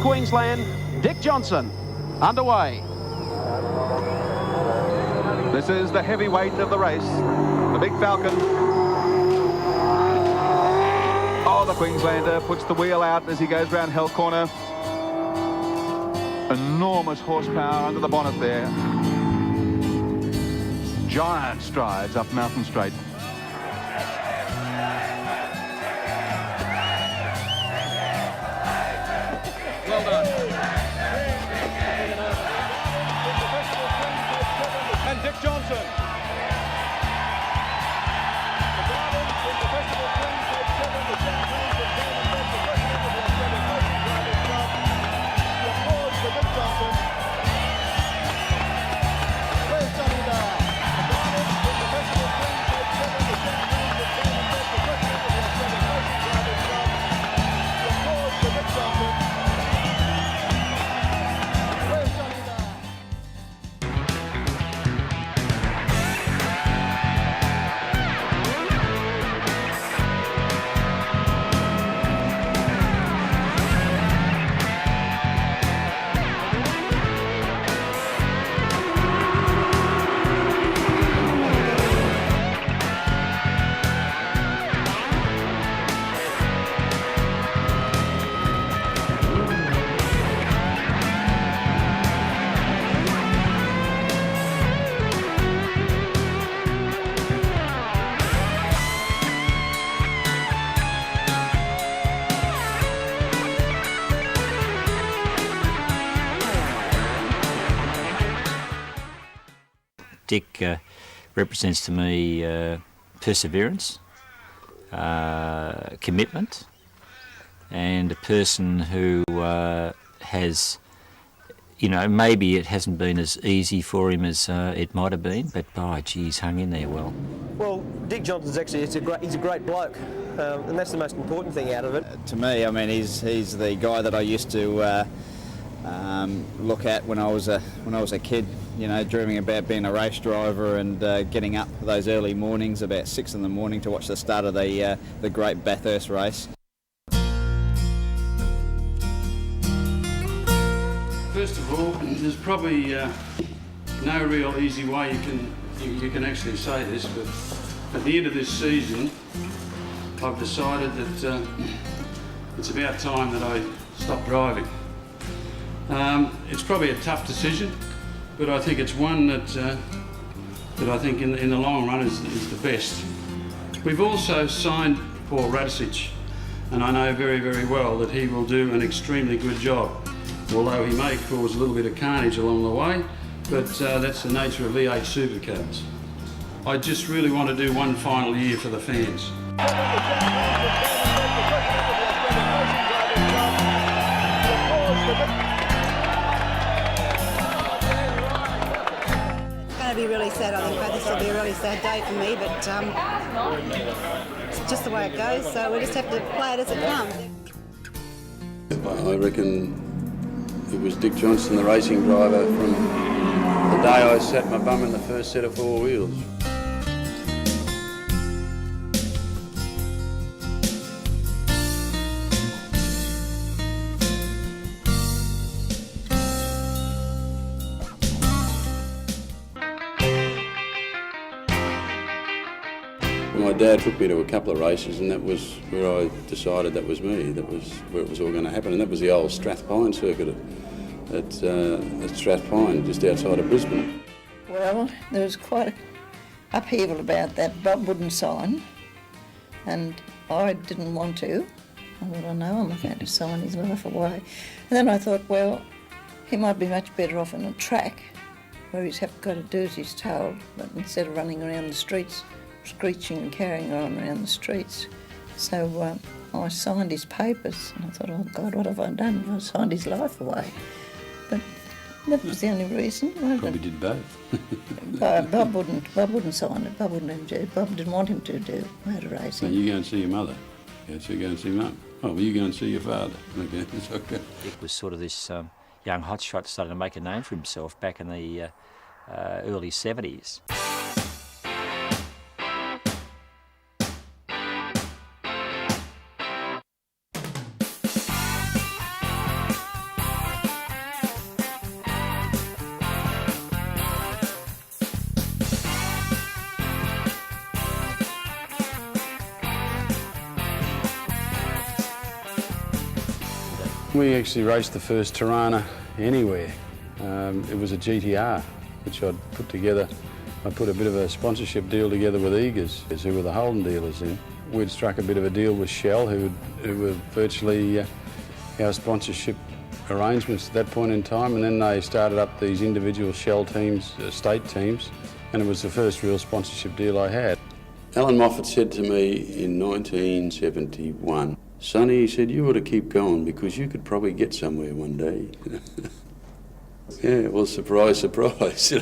Queensland, Dick Johnson, underway. This is the heavyweight of the race, the Big Falcon. Oh, the Queenslander puts the wheel out as he goes round Hell Corner. Enormous horsepower under the bonnet there. Giant strides up Mountain Straight. Well done. And Dick Johnson. Dick represents to me perseverance, commitment, and a person who has, you know, maybe it hasn't been as easy for him as it might have been, but by geez, hung in there well. Well, Dick Johnson's actually he's a great bloke, and that's the most important thing out of it. To me, I mean, he's the guy that I used to look at when I was a kid. You know, dreaming about being a race driver and getting up those early mornings, about 6 in the morning, to watch the start of the Great Bathurst race. First of all, there's probably no real easy way you can actually say this, but at the end of this season, I've decided that it's about time that I stop driving. It's probably a tough decision, but I think it's one that I think in the long run is the best. We've also signed Paul Radicic, and I know very, very well that he will do an extremely good job, although he may cause a little bit of carnage along the way, but that's the nature of V8 supercars. I just really want to do one final year for the fans. Be really sad. I think this will be a really sad day for me, but it's just the way it goes, so we just have to play it as it comes. I reckon it was Dick Johnson, the racing driver, from the day I sat my bum in the first set of 4 wheels. My dad took me to a couple of races, and that was where I decided that was me. That was where it was all going to happen, and that was the old Strathpine circuit at Strathpine, just outside of Brisbane. Well, there was quite an upheaval about that. Bob wouldn't sign, and I didn't want to. I thought, oh no, I'm not going to sign his life away. And then I thought, well, he might be much better off on a track where he's got to do as he's told, but instead of running around the streets, screeching and carrying on around the streets. So I signed his papers, and I thought, oh God, what have I done? I signed his life away. But that was the only reason. Probably did both. Bob wouldn't sign it. Bob wouldn't do it. Bob didn't want him to do motor racing. So you go and see your mother. Yeah, so you go and see Mum. Oh, well, you go and see your father. Okay, that's okay. Dick was sort of this young hotshot, started to make a name for himself back in the early 70s. We actually raced the first Tirana anywhere. It was a GTR, which I'd put together. I put a bit of a sponsorship deal together with Eagers, who were the Holden dealers then. We'd struck a bit of a deal with Shell, who were virtually our sponsorship arrangements at that point in time, and then they started up these individual Shell teams, state teams, and it was the first real sponsorship deal I had. Alan Moffat said to me in 1971, "Sonny," he said, "you ought to keep going because you could probably get somewhere one day." Yeah, well, surprise, surprise.